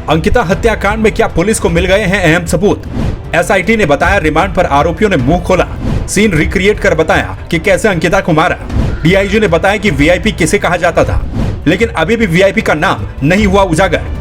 अंकिता हत्याकांड में क्या पुलिस को मिल गए हैं अहम सबूत? एसआईटी ने बताया रिमांड पर आरोपियों ने मुंह खोला, सीन रिक्रिएट कर बताया कि कैसे अंकिता को मारा। डीआईजी ने बताया कि वीआईपी किसे कहा जाता था, लेकिन अभी भी वीआईपी का नाम नहीं हुआ उजागर।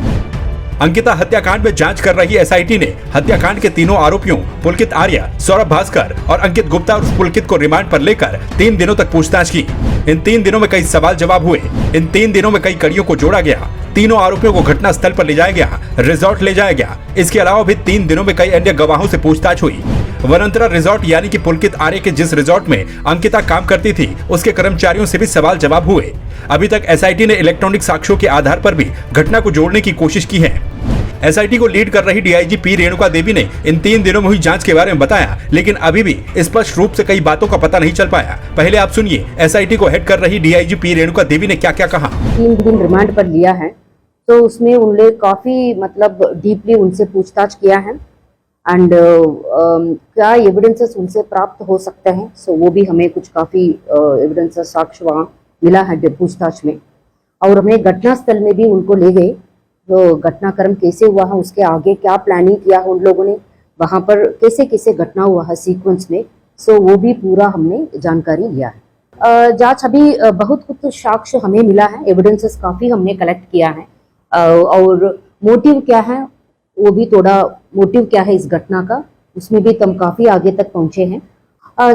अंकिता हत्याकांड में जांच कर रही एसआईटी ने हत्याकांड के तीनों आरोपियों पुलकित आर्य, सौरभ भास्कर और अंकित गुप्ता और पुलकित को रिमांड पर लेकर 3 दिनों तक पूछताछ की। इन 3 दिनों में कई सवाल जवाब हुए। इन 3 दिनों में कई कड़ियों को जोड़ा गया। तीनों आरोपियों को घटना स्थल पर ले जाया गया, रिजॉर्ट ले जाया गया। इसके अलावा भी 3 दिनों में कई अन्य गवाहों से पूछताछ हुई। वनंतरा रिजॉर्ट यानी कि पुलकित आर्य के जिस रिजॉर्ट में अंकिता काम करती थी, उसके कर्मचारियों से भी सवाल जवाब हुए। अभी तक एसआईटी ने इलेक्ट्रॉनिक साक्ष्यों के आधार पर भी घटना को जोड़ने की कोशिश की है। एसआईटी को लीड कर रही डीआईजी पी रेणुका देवी ने इन 3 दिनों में हुई जांच के बारे में बताया, लेकिन अभी भी स्पष्ट रूप से कई बातों का पता नहीं चल पाया। पहले आप सुनिए एसआईटी को हेड कर रही डीआईजी पी रेणुका देवी ने क्या क्या कहा। 3 दिन रिमांड पर लिया है, तो उसमें उन्होंने काफी डीपली उनसे पूछताछ किया है एंड क्या एविडेंसेस उनसे प्राप्त हो सकते हैं, सो वो भी हमें कुछ काफी एविडेंसेस साक्ष्य वहाँ मिला है पूछताछ में। और हमें घटना स्थल में भी उनको ले गए, तो घटनाक्रम कैसे हुआ है, उसके आगे क्या प्लानिंग किया है उन लोगों ने, वहाँ पर कैसे कैसे घटना हुआ है सीक्वेंस में, सो वो भी पूरा हमने जानकारी लिया है। जांच अभी बहुत कुछ साक्ष्य हमें मिला है, एविडेंसेस काफी हमने कलेक्ट किया है और मोटिव क्या है वो भी थोड़ा मोटिव क्या है इस घटना का, उसमें भी हम काफी आगे तक पहुंचे हैं।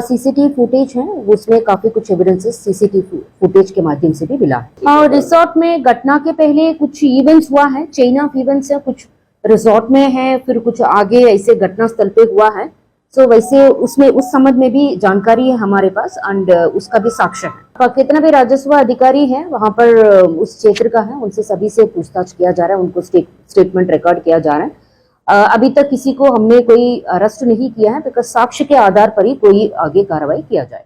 सीसीटीवी फुटेज है, उसमें काफी कुछ एविडेंसेस सीसीटीवी फुटेज के माध्यम से भी मिला है। और रिजॉर्ट में घटना के पहले कुछ इवेंट्स हुआ है, चेन ऑफ इवेंट्स है, कुछ रिजॉर्ट में है, फिर कुछ आगे ऐसे घटना स्थल पे हुआ है। सो वैसे उसमें उस संबंध में भी जानकारी है हमारे पास एंड उसका भी साक्ष्य है। कितना भी राजस्व अधिकारी है वहाँ पर उस क्षेत्र का है, उनसे सभी से पूछताछ किया जा रहा है, उनको स्टेटमेंट रिकॉर्ड किया जा रहा है। अभी तक किसी को हमने कोई अरेस्ट नहीं किया है, बिकॉज साक्ष्य के आधार पर ही कोई आगे कार्रवाई किया जाए।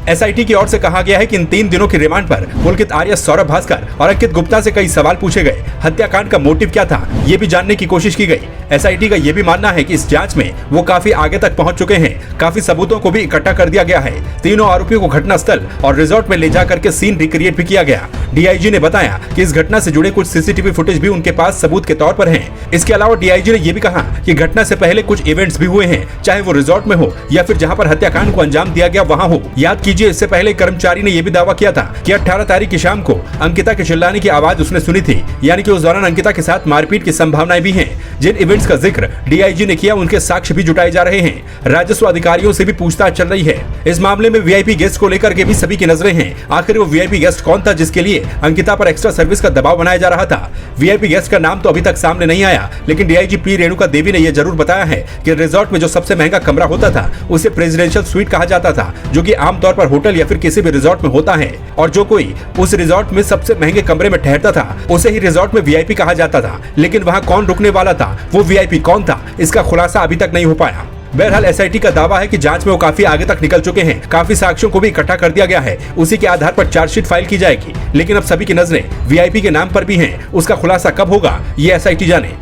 एसआईटी की ओर से कहा गया है कि इन 3 दिनों की रिमांड पर पुलकित आर्य, सौरभ भास्कर और अंकित गुप्ता से कई सवाल पूछे गए। हत्याकांड का मोटिव क्या था, ये भी जानने की कोशिश की गई। एसआईटी का ये भी मानना है कि इस जांच में वो काफी आगे तक पहुंच चुके हैं। काफी सबूतों को भी इकट्ठा कर दिया गया है। तीनों आरोपियों को घटना स्थल और रिजॉर्ट में ले जाकर के सीन रिक्रिएट भी किया गया। डीआईजी ने बताया कि इस घटना से जुड़े कुछ सीसीटीवी फुटेज भी उनके पास सबूत के तौर पर हैं। इसके अलावा डीआईजी ने यह भी कहा कि घटना से पहले कुछ इवेंट्स भी हुए हैं, चाहे वो रिजॉर्ट में हो या फिर जहां पर हत्याकांड को अंजाम दिया गया वहां हो। याद कीजिए, इससे पहले कर्मचारी ने यह भी दावा किया था कि 18 तारीख की शाम को अंकिता के चिल्लाने की आवाज उसने सुनी थी, यानी कि उस दौरान अंकिता के साथ मारपीट की संभावनाएं भी हैं। जिन इवेंट्स का जिक्र डीआईजी ने किया, उनके साक्ष्य भी जुटाए जा रहे हैं। राजस्व अधिकारियों से भी पूछताछ चल रही है। इस मामले में वीआईपी गेस्ट को लेकर के भी सभी की नजरें हैं। आखिर वो वीआईपी गेस्ट कौन था जिसके लिए अंकिता पर एक्स्ट्रा सर्विस का दबाव बनाया जा रहा था? वीआईपी गेस्ट का नाम तो अभी तक सामने नहीं आया, लेकिन डीआईजी पी रेणुका देवी ने यह जरूर बताया है कि रिजॉर्ट में जो सबसे महंगा कमरा होता था उसे प्रेसिडेंशियल स्वीट कहा जाता था, जो कि आमतौर पर होटल या फिर किसी भी रिजॉर्ट में होता है। और जो कोई उस रिजॉर्ट में सबसे महंगे कमरे में ठहरता था उसे ही रिजॉर्ट में वीआईपी कहा जाता था। लेकिन वहां कौन रुकने वाला था, वो वीआईपी कौन था, इसका खुलासा अभी तक नहीं हो पाया। बहरहाल एसआईटी का दावा है कि जांच में वो काफी आगे तक निकल चुके हैं। काफी साक्ष्यों को भी इकट्ठा कर दिया गया है, उसी के आधार पर चार्जशीट फाइल की जाएगी। लेकिन अब सभी की नजरें वीआईपी के नाम पर भी हैं। उसका खुलासा कब होगा ये एसआईटी जाने।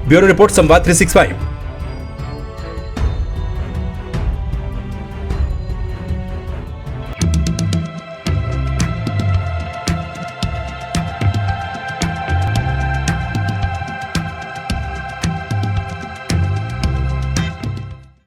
ब्यूरो रिपोर्ट, संवाद 365।